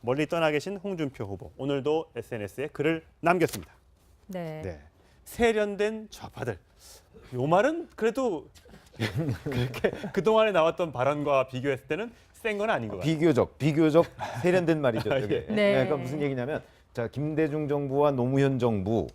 멀리 떠나 계신 홍준표 후보 오늘도 SNS에 글을 남겼습니다. 네. 세련된 좌파들. 요 말은 그래도 그렇게 그동안에 나왔던 발언과 비교했을 때는 센 건 아닌 것 같아요. 비교적 세련된 말이죠. 이게. 네. 그러니까 무슨 얘기냐면, 자, 김대중 정부와 노무현 정부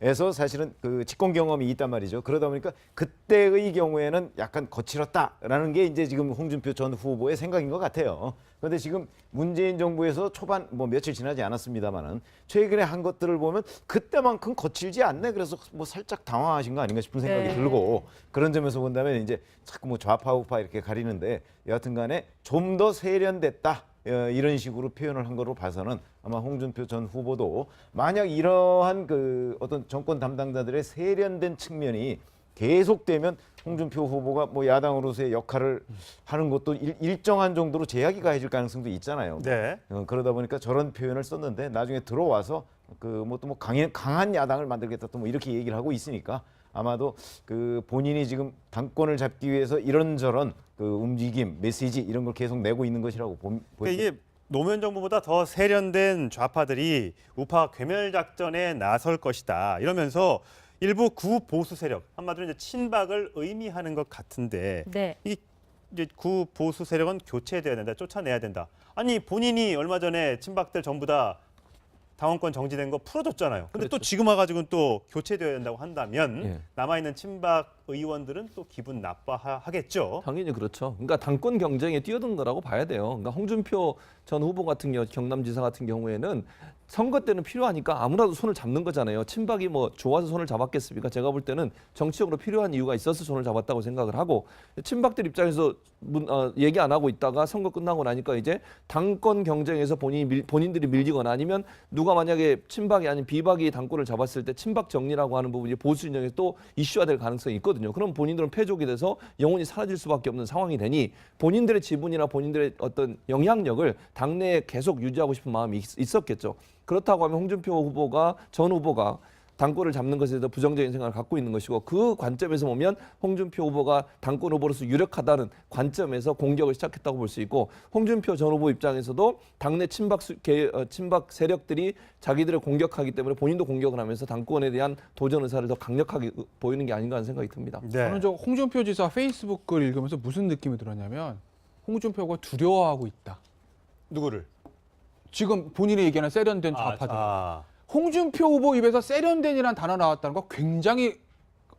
에서 사실은 그 집권 경험이 있단 말이죠. 그러다 보니까 그때의 경우에는 약간 거칠었다라는 게 이제 지금 홍준표 전 후보의 생각인 것 같아요. 그런데 지금 문재인 정부에서 초반 뭐 며칠 지나지 않았습니다만은 최근에 한 것들을 보면 그때만큼 거칠지 않네. 그래서 뭐 살짝 당황하신 거 아닌가 싶은 생각이 네. 들고, 그런 점에서 본다면 이제 자꾸 뭐 좌파 우파 이렇게 가리는데 여하튼간에 좀 더 세련됐다. 이런 식으로 표현을 한 거로 봐서는 아마 홍준표 전 후보도 만약 이러한 그 어떤 정권 담당자들의 세련된 측면이 계속되면 홍준표 후보가 뭐 야당으로서의 역할을 하는 것도 일정한 정도로 제약이 가해질 가능성도 있잖아요. 네. 그러다 보니까 저런 표현을 썼는데 나중에 들어와서 그 뭐 또 뭐 강한 야당을 만들겠다 또 뭐 이렇게 얘기를 하고 있으니까 아마도 그 본인이 지금 당권을 잡기 위해서 이런저런 그 움직임, 메시지 이런 걸 계속 내고 있는 것이라고 그러니까 이게 노무현 정부보다 더 세련된 좌파들이 우파 괴멸 작전에 나설 것이다. 이러면서 일부 구보수 세력, 한마디로 이제 친박을 의미하는 것 같은데 네. 이 이제 구보수 세력은 교체돼야 된다, 쫓아내야 된다. 아니 본인이 얼마 전에 친박들 전부 다 당원권 정지된 거 풀어줬잖아요. 근데 또 지금 와가지고는 또 교체돼야 된다고 한다면 남아있는 친박 의원들은 또 기분 나빠하겠죠. 당연히 그렇죠. 그러니까 당권 경쟁에 뛰어든 거라고 봐야 돼요. 그러니까 홍준표 전 후보 같은 경우, 경남지사 같은 경우에는 선거 때는 필요하니까 아무나도 손을 잡는 거잖아요. 친박이 뭐 좋아서 손을 잡았겠습니까? 제가 볼 때는 정치적으로 필요한 이유가 있어서 손을 잡았다고 생각을 하고, 친박들 입장에서 얘기 안 하고 있다가 선거 끝나고 나니까 이제 당권 경쟁에서 본인들이 밀리거나 아니면 누가 만약에 친박이 아닌 비박이 당권을 잡았을 때 친박 정리라고 하는 부분이 보수 진영에 또 이슈화될 가능성이 있거든요. 그럼 본인들은 패족이 돼서 영원히 사라질 수밖에 없는 상황이 되니 본인들의 지분이나 본인들의 어떤 영향력을 당내에 계속 유지하고 싶은 마음이 있었겠죠. 그렇다고 하면 홍준표 후보가 전 후보가 당권을 잡는 것에 대해서 부정적인 생각을 갖고 있는 것이고, 그 관점에서 보면 홍준표 후보가 당권 후보로서 유력하다는 관점에서 공격을 시작했다고 볼 수 있고, 홍준표 전 후보 입장에서도 당내 친박 세력들이 자기들을 공격하기 때문에 본인도 공격을 하면서 당권에 대한 도전 의사를 더 강력하게 보이는 게 아닌가 하는 생각이 듭니다. 네. 저는 저 홍준표 지사 페이스북 글 읽으면서 무슨 느낌이 들었냐면 홍준표가 두려워하고 있다. 누구를? 지금 본인이 얘기하는 세련된 좌파들. 홍준표 후보 입에서 세련된이라는 단어 나왔다는 거 굉장히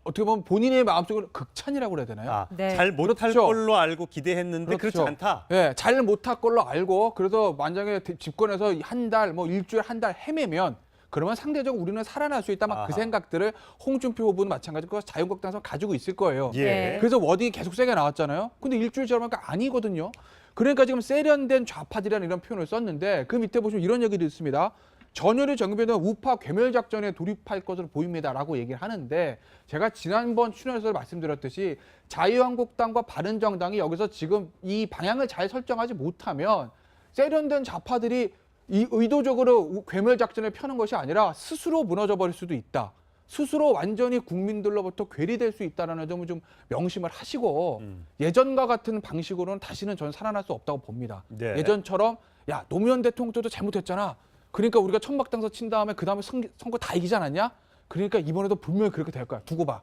어떻게 보면 본인의 마음속으로 극찬이라고 그래야 되나요? 네. 잘 못할 그렇죠. 걸로 알고 기대했는데 그렇지 않다. 예, 잘 못할 걸로 알고 그래서 만약에 집권해서 한 달, 뭐 일주일에 한 달 헤매면 그러면 상대적으로 우리는 살아날 수 있다. 막 그 생각들을 홍준표 후보는 마찬가지고 자유한국당에서 가지고 있을 거예요. 예. 그래서 워딩이 계속 세게 나왔잖아요. 근데 일주일 지나니까 아니거든요. 그러니까 지금 세련된 좌파들이라는 이런 표현을 썼는데 그 밑에 보시면 이런 얘기도 있습니다. 전열의 정비는 우파 괴멸 작전에 돌입할 것으로 보입니다라고 얘기를 하는데, 제가 지난번 출연에서 말씀드렸듯이 자유한국당과 바른정당이 여기서 지금 이 방향을 잘 설정하지 못하면 세련된 좌파들이 이 의도적으로 괴멸 작전을 펴는 것이 아니라 스스로 무너져 버릴 수도 있다. 스스로 완전히 국민들로부터 괴리될 수 있다는 점을 좀 명심을 하시고 예전과 같은 방식으로는 다시는 전 살아날 수 없다고 봅니다. 네. 예전처럼 야 노무현 대통령도 잘못했잖아. 그러니까 우리가 천막당서 친 다음에 그 다음에 선거 다 이기지 않았냐? 그러니까 이번에도 분명히 그렇게 될 거야. 두고 봐.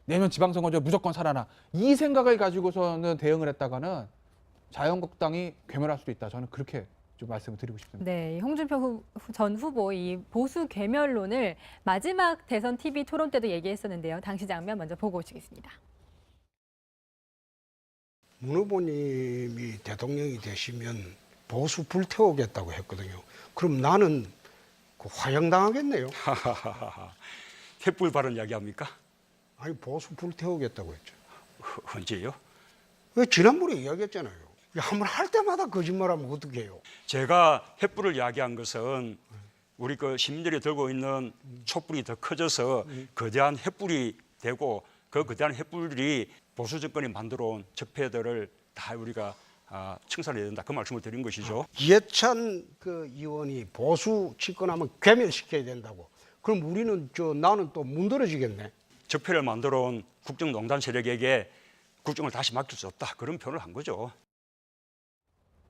내년 지방선거제 무조건 살아나. 이 생각을 가지고서는 대응을 했다가는 자유한국당이 괴멸할 수도 있다. 저는 그렇게 좀 말씀을 드리고 싶습니다. 네, 홍준표 전 후보 이 보수 괴멸론을 마지막 대선 TV 토론 때도 얘기했었는데요. 당시 장면 먼저 보고 오시겠습니다. 문 후보님이 대통령이 되시면 보수 불태우겠다고 했거든요. 그럼 나는 화형당하겠네요. 횃불 발언 이야기합니까? 아니 보수 불태우겠다고 했죠. 언제요? 왜 지난번에 이야기했잖아요. 한번 할 때마다 거짓말하면 어떻게 해요? 제가 횃불을 이야기한 것은 우리 그 시민들이 들고 있는 촛불이 더 커져서 거대한 횃불이 되고, 그 거대한 횃불이 보수 정권이 만들어온 적폐들을 다 우리가 청산해야 된다, 그 말씀을 드린 것이죠. 이해찬 그 의원이 보수 집권하면 괴멸시켜야 된다고. 그럼 우리는 나는 또 문드러지겠네. 적폐를 만들어온 국정농단 세력에게 국정을 다시 맡길 수 없다, 그런 표현을 한 거죠.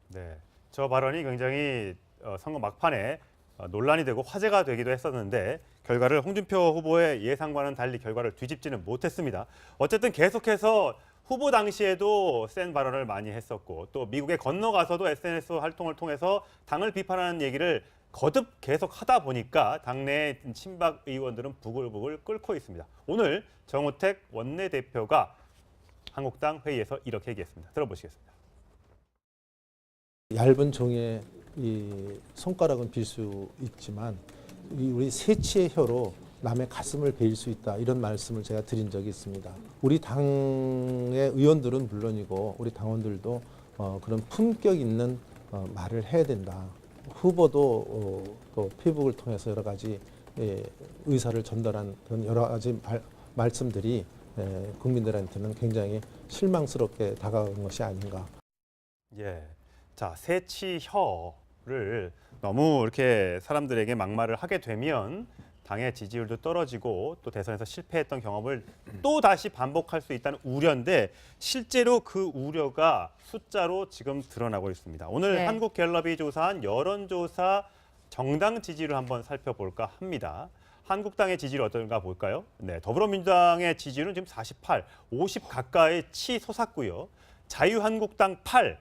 네. 저 발언이 굉장히 선거 막판에 논란이 되고 화제가 되기도 했었는데 결과를 홍준표 후보의 예상과는 달리 결과를 뒤집지는 못했습니다. 어쨌든 계속해서 후보 당시에도 센 발언을 많이 했었고 또 미국에 건너가서도 SNS 활동을 통해서 당을 비판하는 얘기를 거듭 계속 하다 보니까 당내 친박 의원들은 부글부글 끓고 있습니다. 오늘 정우택 원내대표가 한국당 회의에서 이렇게 얘기했습니다. 들어보시겠습니다. 얇은 종이에 이 손가락은 빌 수 있지만 우리 새치의 혀로 남의 가슴을 베일 수 있다, 이런 말씀을 제가 드린 적이 있습니다. 우리 당의 의원들은 물론이고 우리 당원들도 그런 품격 있는 말을 해야 된다. 후보도 또 페이북을 통해서 여러 가지 의사를 전달한 그런 여러 가지 말씀들이 국민들한테는 굉장히 실망스럽게 다가온 것이 아닌가. 예, 자 새치혀를 너무 이렇게 사람들에게 막말을 하게 되면 당의 지지율도 떨어지고 또 대선에서 실패했던 경험을 또 다시 반복할 수 있다는 우려인데 실제로 그 우려가 숫자로 지금 드러나고 있습니다. 오늘 네. 한국갤럽이 조사한 여론조사 정당 지지를 한번 살펴볼까 합니다. 한국당의 지지율 어떤가 볼까요? 네, 더불어민주당의 지지율은 지금 48, 50 가까이 치솟았고요. 자유한국당 8.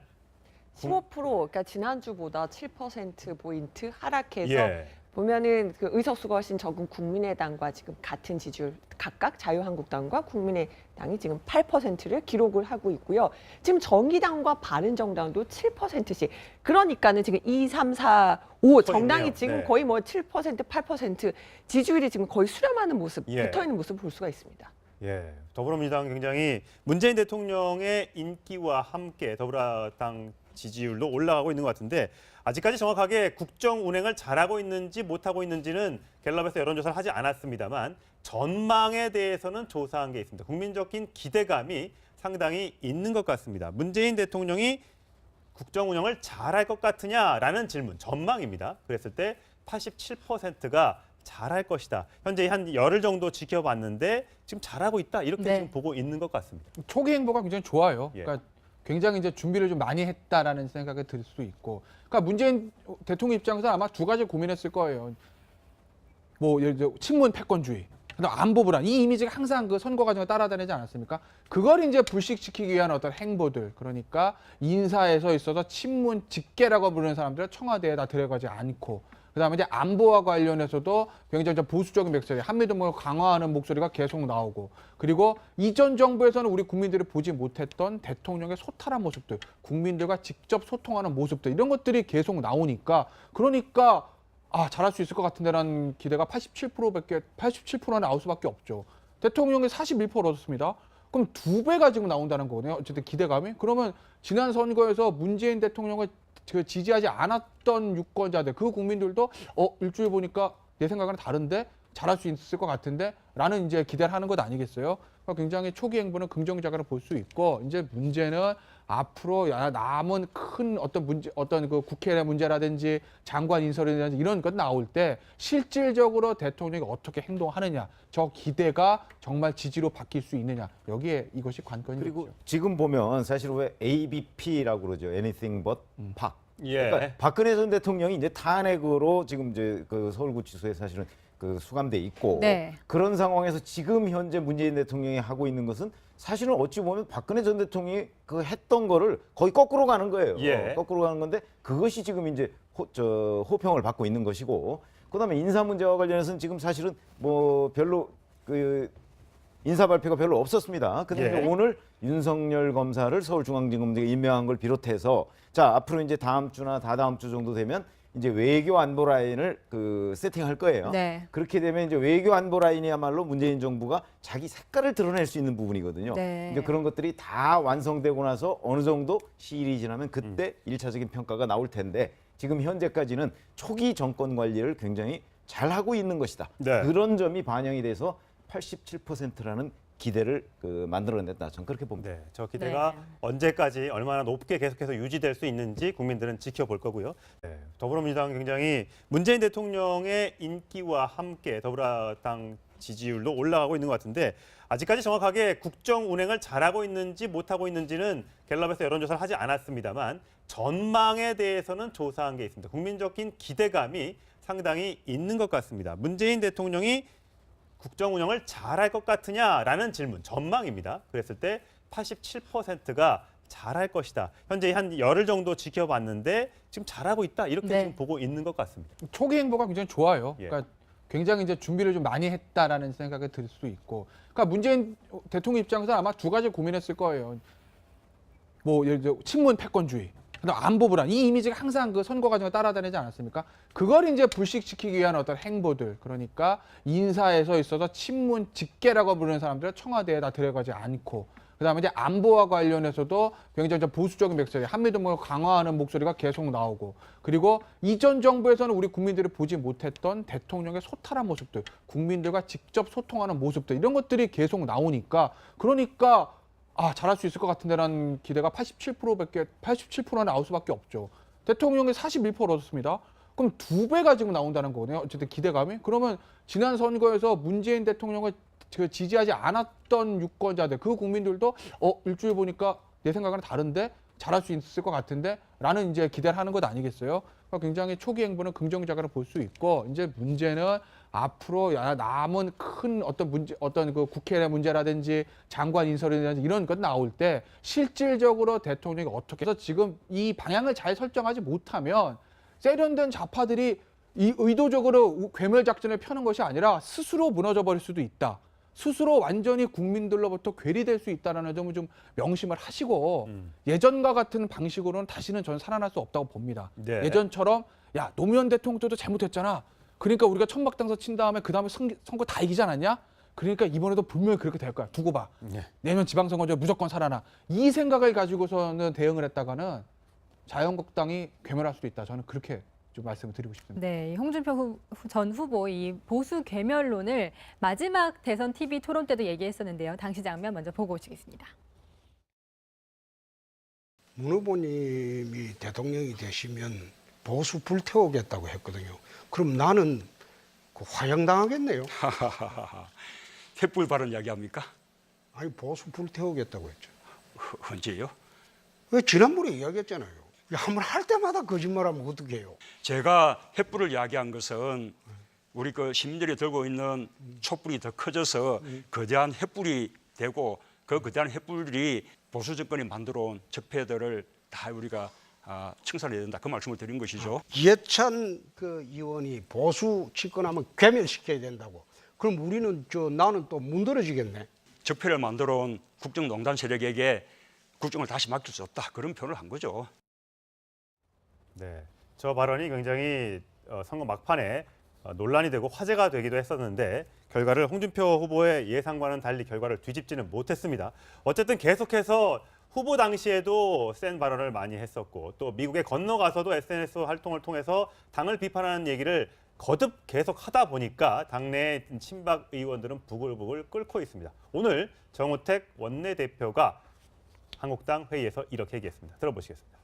15% 그러니까 지난주보다 7%포인트 하락해서 예. 보면은 그 의석수가 훨씬 적은 국민의당과 지금 같은 지지율 각각 자유한국당과 국민의당이 지금 8%를 기록을 하고 있고요. 지금 정의당과 바른정당도 7%씩. 그러니까는 지금 2, 3, 4, 5 정당이 있네요. 지금 네. 거의 뭐 7%, 8% 지지율이 지금 거의 수렴하는 모습, 예. 붙어 있는 모습 볼 수가 있습니다. 예, 더불어민주당 굉장히 문재인 대통령의 인기와 함께 더불어당 지지율도 올라가고 있는 것 같은데 아직까지 정확하게 국정 운행을 잘하고 있는지 못하고 있는지는 갤럽에서 여론조사를 하지 않았습니다만 전망에 대해서는 조사한 게 있습니다. 국민적인 기대감이 상당히 있는 것 같습니다. 문재인 대통령이 국정 운영을 잘할 것 같으냐라는 질문, 전망입니다. 그랬을 때 87%가 잘할 것이다. 현재 한 열흘 정도 지켜봤는데 지금 잘하고 있다. 이렇게 네. 지금 보고 있는 것 같습니다. 초기 행보가 굉장히 좋아요. 예. 그러니까 굉장히 이제 준비를 좀 많이 했다라는 생각이 들 수도 있고. 그러니까 문재인 대통령 입장에서 아마 두 가지 고민했을 거예요. 뭐 예를 들어 친문 패권주의, 그다음 안보 불안, 이 이미지가 항상 그 선거 과정에 따라다니지 않았습니까? 그걸 이제 불식시키기 위한 어떤 행보들, 그러니까 인사에서 있어서 친문 직계라고 부르는 사람들을 청와대에다 들어가지 않고. 그다음에 이제 안보와 관련해서도 굉장히 좀 보수적인 목소리, 한미동맹을 강화하는 목소리가 계속 나오고, 그리고 이전 정부에서는 우리 국민들이 보지 못했던 대통령의 소탈한 모습들, 국민들과 직접 소통하는 모습들, 이런 것들이 계속 나오니까, 그러니까 잘할 수 있을 것 같은데라는 기대가 87%나 나올 수밖에 없죠. 대통령이 41% 얻었습니다. 그럼 2배가 지금 나온다는 거네요. 어쨌든 기대감이. 그러면 지난 선거에서 문재인 대통령을 지지하지 않았던 유권자들, 그 국민들도 일주일 보니까 내 생각은 다른데 잘할 수 있을 것 같은데 라는 이제 기대를 하는 것 아니겠어요? 그러니까 굉장히 초기 행보는 긍정적으로 볼 수 있고, 이제 문제는 앞으로 남은 큰 어떤 문제, 어떤 그 국회 문제라든지 장관 인선이라든지 이런 것 나올 때 실질적으로 대통령이 어떻게 행동하느냐, 저 기대가 정말 지지로 바뀔 수 있느냐, 여기에 이것이 관건이죠. 그리고 지금 보면 사실 왜 ABP라고 그러죠. Anything but 박. 예. 그러니까 박근혜 전 대통령이 이제 탄핵으로 지금 이제 그 서울구치소에 사실은 그 수감돼 있고, 네. 그런 상황에서 지금 현재 문재인 대통령이 하고 있는 것은 사실은 어찌 보면 박근혜 전 대통령이 그 했던 거를 거의 거꾸로 가는 거예요. 예. 거꾸로 가는 건데 그것이 지금 이제 호평을 받고 있는 것이고, 그다음에 인사 문제와 관련해서는 지금 사실은 뭐 별로 그 인사 발표가 별로 없었습니다. 근데 예. 이제 오늘 윤석열 검사를 서울중앙지검장에 임명한 걸 비롯해서 자, 앞으로 이제 다음 주나 다다음 주 정도 되면 이제 외교 안보 라인을 그 세팅할 거예요. 네. 그렇게 되면 이제 외교 안보 라인이야말로 문재인 정부가 자기 색깔을 드러낼 수 있는 부분이거든요. 네. 이제 그런 것들이 다 완성되고 나서 어느 정도 시일이 지나면 그때 일차적인 평가가 나올 텐데 지금 현재까지는 초기 정권 관리를 굉장히 잘 하고 있는 것이다. 네. 그런 점이 반영이 돼서 87%라는 기대를 만들어냈다. 저는 그렇게 봅니다. 네, 저 기대가 네. 언제까지 얼마나 높게 계속해서 유지될 수 있는지 국민들은 지켜볼 거고요. 네, 더불어민주당 굉장히 문재인 대통령의 인기와 함께 더불어당 지지율도 올라가고 있는 것 같은데 아직까지 정확하게 국정 운행을 잘하고 있는지 못하고 있는지는 갤럽에서 여론조사를 하지 않았습니다만 전망에 대해서는 조사한 게 있습니다. 국민적인 기대감이 상당히 있는 것 같습니다. 문재인 대통령이 국정 운영을 잘할 것 같으냐라는 질문, 전망입니다. 그랬을 때 87%가 잘할 것이다. 현재 한 열흘 정도 지켜봤는데 지금 잘하고 있다. 이렇게 네. 지금 보고 있는 것 같습니다. 초기 행보가 굉장히 좋아요. 예. 그러니까 굉장히 이제 준비를 좀 많이 했다라는 생각이 들 수 있고, 그러니까 문재인 대통령 입장에서 아마 두 가지 고민했을 거예요. 뭐 예를 들어 친문 패권주의, 그다음 안보 불안, 이 이미지가 항상 그 선거 과정에 따라다니지 않았습니까? 그걸 이제 불식시키기 위한 어떤 행보들, 그러니까 인사에서 있어서 친문 직계라고 부르는 사람들을 청와대에 다 들어가지 않고. 그다음에 이제 안보와 관련해서도 굉장히 좀 보수적인 목소리, 한미동맹을 강화하는 목소리가 계속 나오고, 그리고 이전 정부에서는 우리 국민들이 보지 못했던 대통령의 소탈한 모습들, 국민들과 직접 소통하는 모습들, 이런 것들이 계속 나오니까, 그러니까 잘할 수 있을 것 같은데라는 기대가 87%는 나올 수밖에 없죠. 대통령이 41% 얻었습니다. 그럼 2배가 지금 나온다는 거거든요. 어쨌든 기대감이. 그러면 지난 선거에서 문재인 대통령을 지지하지 않았던 유권자들, 그 국민들도 일주일 보니까 내 생각은 다른데 잘할 수 있을 것 같은데 라는 이제 기대를 하는 것 아니겠어요? 그러니까 굉장히 초기 행보는 긍정적으로 볼 수 있고, 이제 문제는 앞으로 남은 큰 어떤 문제, 어떤 그 국회 문제라든지 장관 인선이라든지 이런 것 나올 때 실질적으로 대통령이 어떻게 해서 지금 이 방향을 잘 설정하지 못하면 세련된 좌파들이 이 의도적으로 괴멸 작전을 펴는 것이 아니라 스스로 무너져 버릴 수도 있다. 스스로 완전히 국민들로부터 괴리될 수 있다는 점을 좀 명심을 하시고 예전과 같은 방식으로는 다시는 저는 살아날 수 없다고 봅니다. 네. 예전처럼 야 노무현 대통령도 잘못했잖아. 그러니까 우리가 천막당서 친 다음에 그 다음에 선거 다 이기지 않았냐? 그러니까 이번에도 분명히 그렇게 될 거야. 두고 봐. 네. 내년 지방선거제 무조건 살아나. 이 생각을 가지고서는 대응을 했다가는 자유한국당이 괴멸할 수도 있다. 저는 그렇게 좀 말씀을 드리고 싶습니다. 네, 이 홍준표 전 후보 이 보수 괴멸론을 마지막 대선 TV 토론 때도 얘기했었는데요. 당시 장면 먼저 보고 오시겠습니다. 문 후보님이 대통령이 되시면 보수 불태우겠다고 했거든요. 그럼 나는 그 화형당하겠네요. 횃불 발언 이야기합니까? 아니 보수 불태우겠다고 했죠. 언제요? 왜 지난번에 이야기했잖아요. 한번 할 때마다 거짓말하면 어떻게 해요? 제가 횃불을 이야기한 것은 우리 그 시민들이 들고 있는 촛불이 더 커져서 거대한 횃불이 되고, 그 거대한 횃불이 보수 정권이 만들어온 적폐들을 다 우리가 청산해야 된다, 그 말씀을 드린 것이죠. 이해찬 그 의원이 보수 집권하면 괴멸시켜야 된다고. 그럼 우리는 나는 또 문드러지겠네. 적폐를 만들어온 국정농단 세력에게 국정을 다시 맡길 수 없다, 그런 표현을 한 거죠. 네, 저 발언이 굉장히 선거 막판에 논란이 되고 화제가 되기도 했었는데 결과를 홍준표 후보의 예상과는 달리 결과를 뒤집지는 못했습니다. 어쨌든 계속해서 후보 당시에도 센 발언을 많이 했었고 또 미국에 건너가서도 SNS 활동을 통해서 당을 비판하는 얘기를 거듭 계속 하다 보니까 당내 친박 의원들은 부글부글 끓고 있습니다. 오늘 정우택 원내대표가 한국당 회의에서 이렇게 얘기했습니다. 들어보시겠습니다.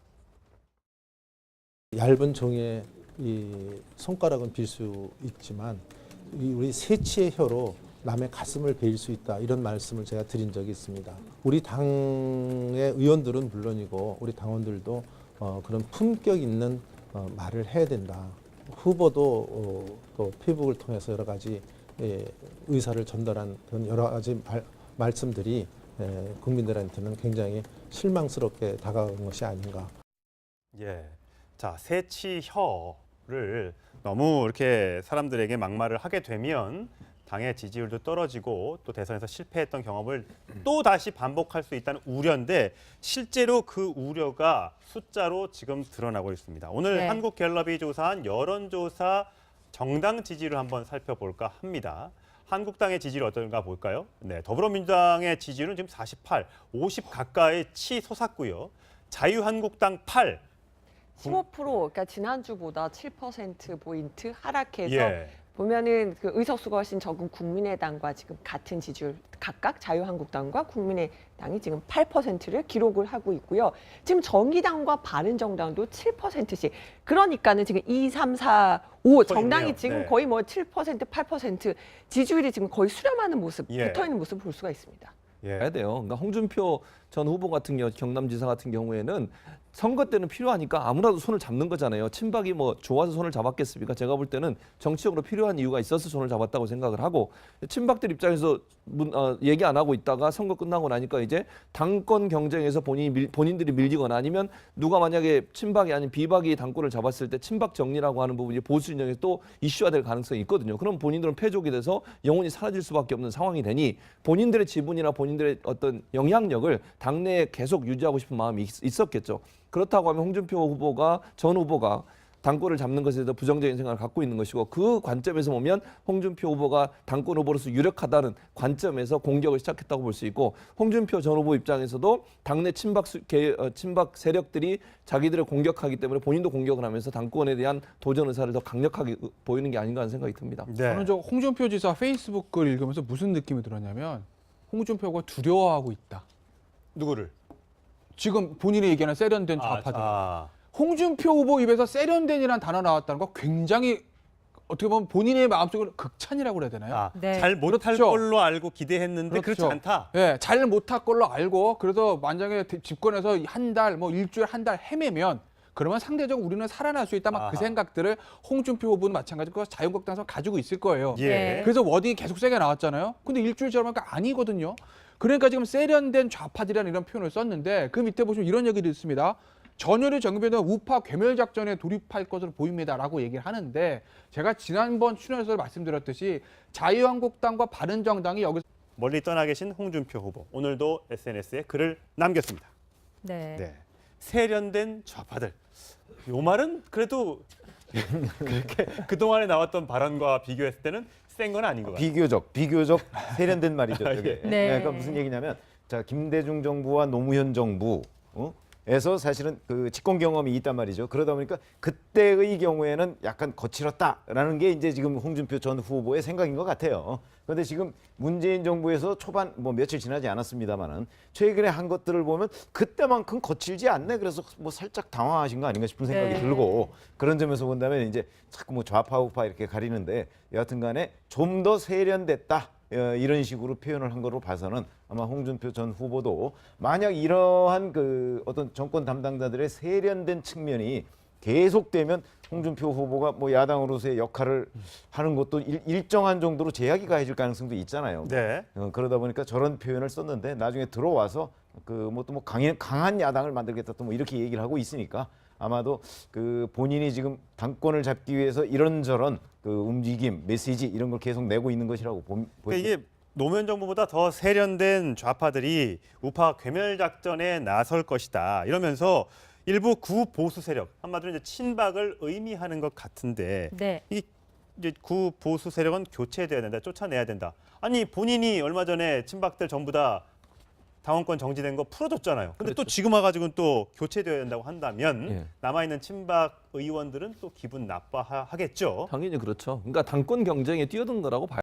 얇은 종이에 이 손가락은 빌 수 있지만 우리 새치의 혀로 남의 가슴을 베일 수 있다, 이런 말씀을 제가 드린 적이 있습니다. 우리 당의 의원들은 물론이고 우리 당원들도 그런 품격 있는 말을 해야 된다. 후보도 또 페이북을 통해서 여러 가지 의사를 전달한 그런 여러 가지 말씀들이 국민들한테는 굉장히 실망스럽게 다가간 것이 아닌가. 예, 자, 새치혀를 너무 이렇게 사람들에게 막말을 하게 되면 당의 지지율도 떨어지고 또 대선에서 실패했던 경험을 또 다시 반복할 수 있다는 우려인데 실제로 그 우려가 숫자로 지금 드러나고 있습니다. 오늘 네. 한국갤럽이 조사한 여론조사 정당 지지를 한번 살펴볼까 합니다. 한국당의 지지율 어떤가 볼까요? 네, 더불어민주당의 지지율은 지금 48, 50 가까이 치솟았고요. 자유한국당 8, 15%, 그러니까 지난주보다 7%포인트 하락해서 예. 보면은 그 의석수가 훨씬 적은 국민의당과 지금 같은 지지율, 각각 자유한국당과 국민의당이 지금 8%를 기록을 하고 있고요. 지금 정의당과 바른정당도 7%씩. 그러니까는 지금 2, 3, 4, 5 정당이 있네요. 지금 네. 거의 뭐 7%, 8% 지지율이 지금 거의 수렴하는 모습, 예. 붙어 있는 모습을 볼 수가 있습니다. 해야 돼요. 그러니까 홍준표 전 후보 같은 경우, 경남지사 같은 경우에는 선거 때는 필요하니까 아무라도 손을 잡는 거잖아요. 친박이 뭐 좋아서 손을 잡았겠습니까? 제가 볼 때는 정치적으로 필요한 이유가 있어서 손을 잡았다고 생각을 하고, 친박들 입장에서 얘기 안 하고 있다가 선거 끝나고 나니까 이제 당권 경쟁에서 본인들이 밀리거나 아니면 누가 만약에 친박이 아닌 비박이 당권을 잡았을 때 친박 정리라고 하는 부분이 보수 진영에 또 이슈화될 가능성이 있거든요. 그럼 본인들은 패족이 돼서 영원히 사라질 수밖에 없는 상황이 되니 본인들의 지분이나 본인들의 어떤 영향력을 당내에 계속 유지하고 싶은 마음이 있었겠죠. 그렇다고 하면 홍준표 전 후보가 당권을 잡는 것에 대해서 부정적인 생각을 갖고 있는 것이고, 그 관점에서 보면 홍준표 후보가 당권 후보로서 유력하다는 관점에서 공격을 시작했다고 볼 수 있고, 홍준표 전 후보 입장에서도 당내 친박 세력들이 자기들을 공격하기 때문에 본인도 공격을 하면서 당권에 대한 도전 의사를 더 강력하게 보이는 게 아닌가 하는 생각이 듭니다. 네. 저는 저 홍준표 지사 페이스북 글 읽으면서 무슨 느낌이 들었냐면 홍준표가 두려워하고 있다. 누구를? 지금 본인이 얘기하는 세련된 좌파들. 홍준표 후보 입에서 세련된이라는 단어 나왔다는 거 굉장히 어떻게 보면 본인의 마음속으로 극찬이라고 그래야 되나요? 네. 잘 못할 그렇죠. 걸로 알고 기대했는데 그렇지 않다. 예, 잘 못할 걸로 알고 그래서 만약에 집권해서 한 달, 뭐 일주일 한 달 헤매면 그러면 상대적으로 우리는 살아날 수 있다. 막 그 아하. 생각들을 홍준표 후보는 마찬가지고 자유한국당에서 가지고 있을 거예요. 예. 그래서 워딩이 계속 세게 나왔잖아요. 근데 일주일 지나니까 아니거든요. 그러니까 지금 세련된 좌파들이라는 이런 표현을 썼는데 그 밑에 보시면 이런 얘기도 있습니다. 전열의 정비는 우파 괴멸 작전에 돌입할 것으로 보입니다라고 얘기를 하는데, 제가 지난번 출연에서 말씀드렸듯이 자유한국당과 바른정당이 여기서 멀리 떠나 계신 홍준표 후보, 오늘도 SNS에 글을 남겼습니다. 네. 네. 세련된 좌파들. 요 말은 그래도 그렇게 그동안에 나왔던 발언과 비교했을 때는 센 건 아닌 것 같아요. 비교적 세련된 말이죠. 아, 저게. 예. 네. 그러니까 무슨 얘기냐면, 자, 김대중 정부와 노무현 정부 에서 사실은 그 집권 경험이 있단 말이죠. 그러다 보니까 그때의 경우에는 약간 거칠었다라는 게 이제 지금 홍준표 전 후보의 생각인 것 같아요. 그런데 지금 문재인 정부에서 초반 뭐 며칠 지나지 않았습니다만은 최근에 한 것들을 보면 그때만큼 거칠지 않네. 그래서 뭐 살짝 당황하신 거 아닌가 싶은 생각이 네. 들고, 그런 점에서 본다면 이제 자꾸 뭐 좌파 우파 이렇게 가리는데 여하튼간에 좀 더 세련됐다. 이런 식으로 표현을 한 거로 봐서는 아마 홍준표 전 후보도 만약 이러한 그 어떤 정권 담당자들의 세련된 측면이 계속되면 홍준표 후보가 뭐 야당으로서의 역할을 하는 것도 일정한 정도로 제약이 가해질 가능성도 있잖아요. 네. 그러다 보니까 저런 표현을 썼는데 나중에 들어와서 그 뭐 또 뭐 강한 야당을 만들겠다 또 뭐 이렇게 얘기를 하고 있으니까 아마도 그 본인이 지금 당권을 잡기 위해서 이런저런 그 움직임, 메시지 이런 걸 계속 내고 있는 것이라고 그러니까 이게 노무현 정부보다 더 세련된 좌파들이 우파 괴멸 작전에 나설 것이다. 이러면서 일부 구보수 세력, 한마디로 이제 친박을 의미하는 것 같은데, 네. 이 이제 구보수 세력은 교체돼야 된다, 쫓아내야 된다. 아니 본인이 얼마 전에 친박들 전부 다 당원권 정지된 거 풀어줬잖아요. 근데 또 지금 와가지고 또 교체돼야 된다고 한다면 예. 남아있는 친박 의원들은 또 기분 나빠하겠죠. 당연히 그렇죠. 그러니까 당권 경쟁에 뛰어든 거라고 봐요.